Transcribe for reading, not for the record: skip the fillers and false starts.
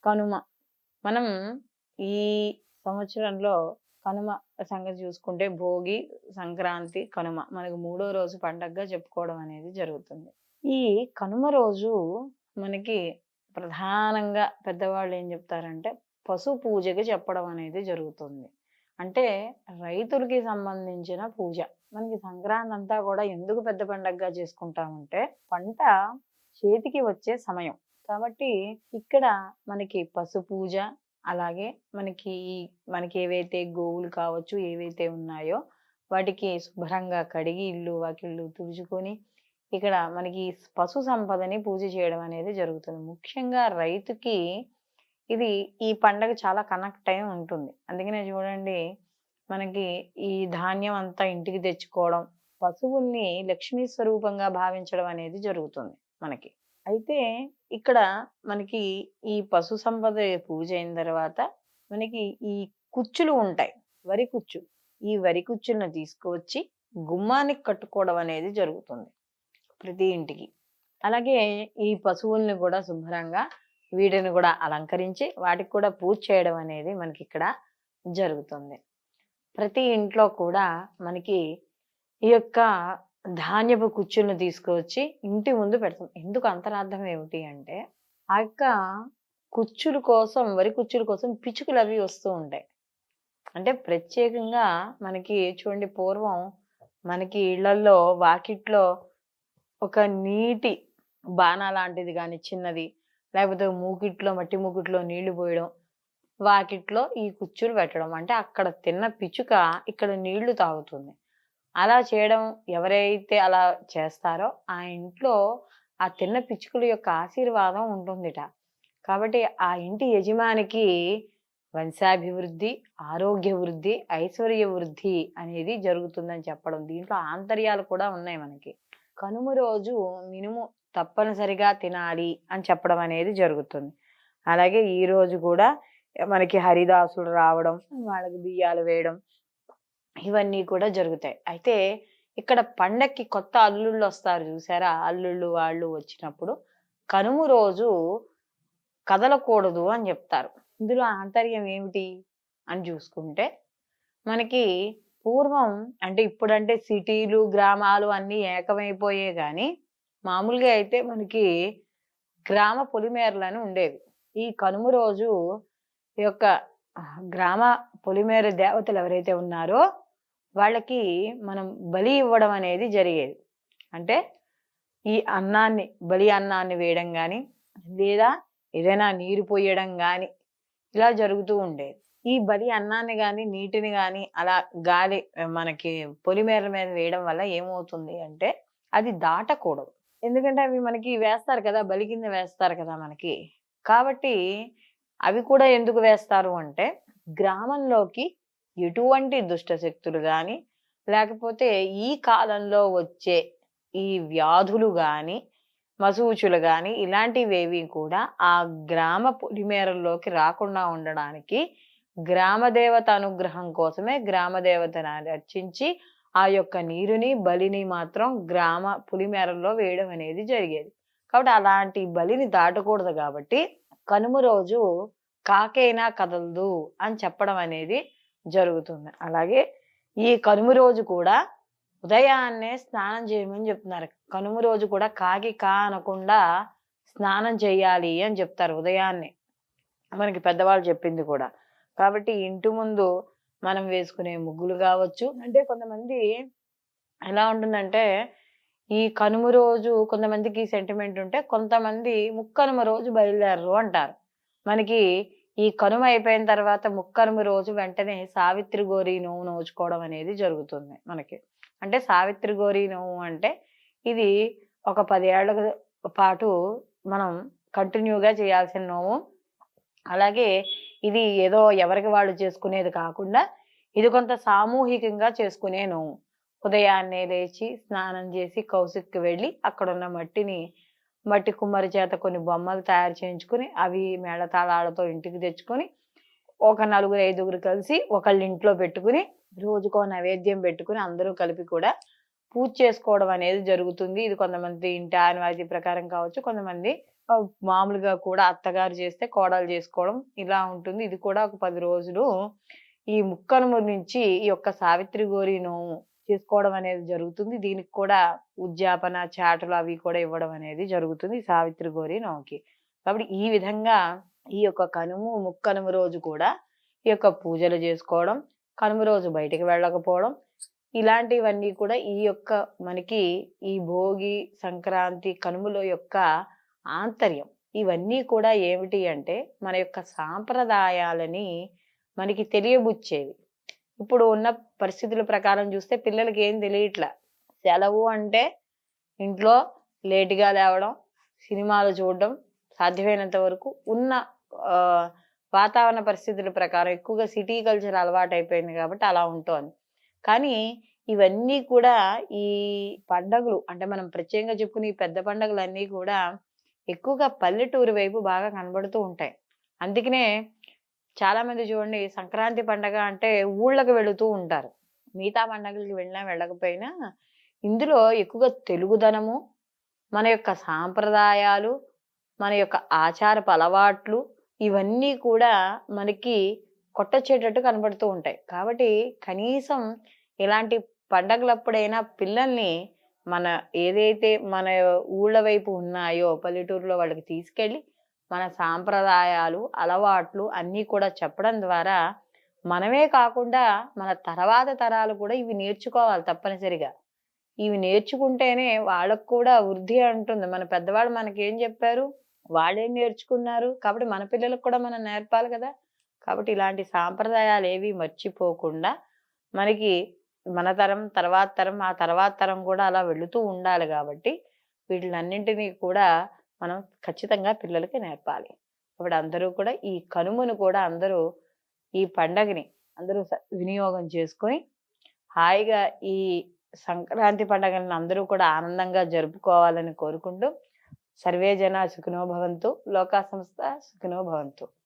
కనుమ. మనం ఈ సంవత్సరంలో కనుమ సంగతి చూసుకుంటే భోగి, సంక్రాంతి, కనుమ మనకు మూడో రోజు పండగగా చెప్పుకోవడం అనేది జరుగుతుంది. ఈ కనుమ రోజు మనకి ప్రధానంగా పెద్దవాళ్ళు ఏం చెప్తారంటే పశు పూజకి చెప్పడం అనేది జరుగుతుంది. అంటే రైతులకి సంబంధించిన పూజ. మనకి సంక్రాంతి అంతా కూడా ఎందుకు పెద్ద పండగగా చేసుకుంటామంటే పంట చేతికి వచ్చే సమయం. కాబట్టి ఇక్కడ మనకి పశు పూజ, అలాగే మనకి ఏవైతే గోవులు కావచ్చు, ఏవైతే ఉన్నాయో వాటికి శుభ్రంగా కడిగి ఇల్లు వాకిళ్ళు తుడుచుకొని ఇక్కడ మనకి పశు సంపదని పూజ చేయడం అనేది జరుగుతుంది. ముఖ్యంగా రైతుకి ఇది ఈ పండగ చాలా కనెక్ట్ అయి ఉంటుంది. అందుకనే చూడండి మనకి ఈ ధాన్యం అంతా ఇంటికి తెచ్చుకోవడం, పశువుల్ని లక్ష్మీ స్వరూపంగా భావించడం అనేది జరుగుతుంది మనకి. అయితే ఇక్కడ మనకి ఈ పశు సంపద పూజ అయిన తర్వాత మనకి ఈ కుచ్చులు ఉంటాయి. వరి కుచ్చు. ఈ వరి కుచ్చులను తీసుకువచ్చి గుమ్మానికి కట్టుకోవడం అనేది జరుగుతుంది ప్రతి ఇంటికి. అలాగే ఈ పశువుల్ని కూడా శుభ్రంగా వీటిని కూడా అలంకరించి వాటికి కూడా పూజ చేయడం అనేది మనకి ఇక్కడ జరుగుతుంది. ప్రతి ఇంట్లో కూడా మనకి ఈ యొక్క ధాన్యపు కుచ్చులను తీసుకువచ్చి ఇంటి ముందు పెడతాం. ఎందుకు అంతరార్థం ఏమిటి అంటే ఆ యొక్క కుచ్చుల కోసం, వరి కుచ్చుల కోసం పిచ్చుకలు అవి వస్తూ ఉంటాయి. అంటే ప్రత్యేకంగా మనకి చూడండి పూర్వం మనకి ఇళ్లల్లో వాకిట్లో ఒక నీటి బాణ లాంటిది కానీ చిన్నది, లేకపోతే మూకిట్లో మట్టి మూకిట్లో నీళ్లు పోయడం, వాకిట్లో ఈ కుచ్చులు పెట్టడం. అంటే అక్కడ తిన్న పిచ్చుక ఇక్కడ నీళ్లు తాగుతుంది. అలా చేయడం ఎవరైతే అలా చేస్తారో ఆ ఇంట్లో ఆ తిన్న పిచ్చుకల యొక్క ఆశీర్వాదం ఉంటుందిట. కాబట్టి ఆ ఇంటి యజమానికి వంశాభివృద్ధి, ఆరోగ్య వృద్ధి, ఐశ్వర్య వృద్ధి అనేది జరుగుతుందని చెప్పడం. దీంట్లో ఆంతర్యాలు కూడా ఉన్నాయి మనకి. కనుమ రోజు మినుము తప్పనిసరిగా తినాలి అని చెప్పడం అనేది జరుగుతుంది. అలాగే ఈ రోజు కూడా మనకి హరిదాసులు రావడం, వాళ్ళకి బియ్యాలు వేయడం, ఇవన్నీ కూడా జరుగుతాయి. అయితే ఇక్కడ పండక్కి కొత్త అల్లుళ్ళు వస్తారు చూసారా, అల్లుళ్ళు వాళ్ళు వచ్చినప్పుడు కనుమ రోజు కదలకూడదు అని చెప్తారు. ఇందులో ఆంతర్యం ఏమిటి అని చూసుకుంటే మనకి పూర్వం అంటే ఇప్పుడంటే సిటీలు గ్రామాలు అన్నీ ఏకమైపోయే గాని మామూలుగా అయితే మనకి గ్రామ పొలిమేరలని ఉండేవి. ఈ కనుమ రోజు ఈ యొక్క గ్రామ పొలిమేర దేవతలు ఎవరైతే ఉన్నారో వాళ్ళకి మనం బలి ఇవ్వడం అనేది జరిగేది. అంటే ఈ అన్నాన్ని బలి అన్నాన్ని వేయడం కానీ లేదా ఏదైనా నీరు పోయడం కానీ ఇలా జరుగుతూ ఉండేది. ఈ బలి అన్నాన్ని కానీ నీటిని కానీ అలా గాలి మనకి పొలిమేర మీద వేయడం వల్ల ఏమవుతుంది అంటే అది దాటకూడదు. ఎందుకంటే అవి మనకి వేస్తారు కదా, బలి కింద వేస్తారు కదా మనకి. కాబట్టి అవి కూడా ఎందుకు వేస్తారు అంటే గ్రామంలోకి ఎటువంటి దుష్ట శక్తులు కానీ లేకపోతే ఈ కాలంలో వచ్చే ఈ వ్యాధులు కానీ మసూచులు కానీ ఇలాంటివేవి కూడా ఆ గ్రామ పొలిమేరల్లోకి రాకుండా ఉండడానికి గ్రామదేవత అనుగ్రహం కోసమే గ్రామదేవతను అర్చించి ఆ యొక్క నీరుని బలిని మాత్రం గ్రామ పులిమేరల్లో వేయడం అనేది జరిగేది. కాబట్టి అలాంటి బలిని దాటకూడదు కాబట్టి కనుమ రోజు కాకైనా కదలదు అని చెప్పడం అనేది జరుగుతుంది. అలాగే ఈ కనుమ రోజు కూడా ఉదయాన్నే స్నానం చేయమని చెప్తున్నారు. కనుమ రోజు కూడా కాకి కా అనకుండా స్నానం చేయాలి అని చెప్తారు ఉదయాన్నే, మనకి పెద్దవాళ్ళు చెప్పింది కూడా. కాబట్టి ఇంటి ముందు మనం వేసుకునే ముగ్గులు కావచ్చు, అంటే కొంతమంది ఎలా ఉంటుందంటే ఈ కనుమ రోజు కొంతమందికి సెంటిమెంట్ ఉంటే కొంతమంది ముక్కనుమ రోజు బయలుదేరరు అంటారు. మనకి ఈ కనుమ అయిపోయిన తర్వాత ముక్కనుమ రోజు వెంటనే సావిత్రి గౌరి నోము నోచుకోవడం అనేది జరుగుతుంది మనకి. అంటే సావిత్రి గౌరి నోము అంటే ఇది ఒక 10 ఏళ్ల పాటు మనం కంటిన్యూగా చేయాల్సిన నోము. అలాగే ఇది ఏదో ఎవరికి వాళ్ళు చేసుకునేది కాకుండా ఇది కొంత సామూహికంగా చేసుకునే నోము. ఉదయాన్నే లేచి స్నానం చేసి కౌసుకి వెళ్ళి అక్కడున్న మట్టి కుమ్మరి చేత కొన్ని బొమ్మలు తయారు చేయించుకుని అవి మేళతాళాలతో ఇంటికి తెచ్చుకొని ఒక 4-5 కలిసి ఒకళ్ళ ఇంట్లో పెట్టుకుని రోజుకో నైవేద్యం పెట్టుకుని అందరూ కలిపి కూడా పూజ చేసుకోవడం అనేది జరుగుతుంది. ఇది కొంతమంది ఇంటి ఆనవాయితీ ప్రకారం కావచ్చు. కొంతమంది మామూలుగా కూడా అత్తగారు చేస్తే కోడలు చేసుకోవడం ఇలా ఉంటుంది. ఇది కూడా ఒక 10 రోజులు ఈ ముక్కనుమ నుంచి ఈ యొక్క సావిత్రి గౌరి నోము చేసుకోవడం అనేది జరుగుతుంది. దీనికి కూడా ఉద్యాపన, చాటలు అవి కూడా ఇవ్వడం అనేది జరుగుతుంది ఈ సావిత్రి గౌరి నోముకి. కాబట్టి ఈ విధంగా ఈ యొక్క కనుము, ముక్కనుమ రోజు కూడా ఈ యొక్క పూజలు చేసుకోవడం, కనుమ రోజు బయటికి వెళ్ళకపోవడం, ఇలాంటివన్నీ కూడా ఈ యొక్క మనకి ఈ భోగి, సంక్రాంతి, కనుమల యొక్క ఆంతర్యం. ఇవన్నీ కూడా ఏమిటి అంటే మన యొక్క సాంప్రదాయాలని మనకి తెలియబుచ్చేవి. ఇప్పుడు ఉన్న పరిస్థితుల ప్రకారం చూస్తే పిల్లలకి ఏం తెలియట్లా. సెలవు అంటే ఇంట్లో లేట్‌గా లేవడం, సినిమాలు చూడడం, సాధ్యమైనంత వరకు ఉన్న వాతావరణ పరిస్థితుల ప్రకారం ఎక్కువగా సిటీ కల్చర్ అలవాటైపోయింది కాబట్టి అలా ఉంటోంది. కానీ ఇవన్నీ కూడా ఈ పండగలు అంటే మనం ప్రత్యేకంగా చెప్పుకునే ఈ పెద్ద పండగలన్నీ కూడా ఎక్కువగా పల్లెటూరు వైపు బాగా కనబడుతూ ఉంటాయి. అందుకనే చాలామంది చూడండి సంక్రాంతి పండగ అంటే ఊళ్ళకి వెళుతూ ఉంటారు. మిగతా పండగలకి వెళ్ళినా వెళ్ళకపోయినా ఇందులో ఎక్కువగా తెలుగుదనము, మన యొక్క సాంప్రదాయాలు, మన యొక్క ఆచారపు అలవాట్లు ఇవన్నీ కూడా మనకి కొట్టొచ్చేటట్టు కనబడుతూ ఉంటాయి. కాబట్టి కనీసం ఇలాంటి పండగలప్పుడైనా పిల్లల్ని మన ఏదైతే మన ఊళ్ళ వైపు ఉన్నాయో పల్లెటూరులో వాళ్ళకి తీసుకెళ్ళి మన సాంప్రదాయాలు, అలవాట్లు అన్నీ కూడా చెప్పడం ద్వారా మనమే కాకుండా మన తర్వాత తరాలు కూడా ఇవి నేర్చుకోవాలి తప్పనిసరిగా. ఇవి నేర్చుకుంటేనే వాళ్ళకి కూడా వృద్ధి అంటుంది. మన పెద్దవాళ్ళు మనకేం చెప్పారు? వాళ్ళేం నేర్చుకున్నారు? కాబట్టి మన పిల్లలకు కూడా మనం నేర్పాలి కదా! కాబట్టి ఇలాంటి సాంప్రదాయాలేవి మర్చిపోకుండా మనకి మన తరం, తర్వాత తరం, ఆ తర్వాత తరం కూడా అలా వెళుతూ ఉండాలి గాబట్టి వీటిలన్నింటినీ కూడా మనం ఖచ్చితంగా పిల్లలకి నేర్పాలి. కాబట్టి అందరూ కూడా ఈ కనుమను కూడా అందరూ ఈ పండగని అందరూ వినియోగం చేసుకొని హాయిగా ఈ సంక్రాంతి పండగలను అందరూ కూడా ఆనందంగా జరుపుకోవాలని కోరుకుంటూ సర్వే జన సుఖినో భవంతు. లోకా సమస్త సుఖినో భవంతు.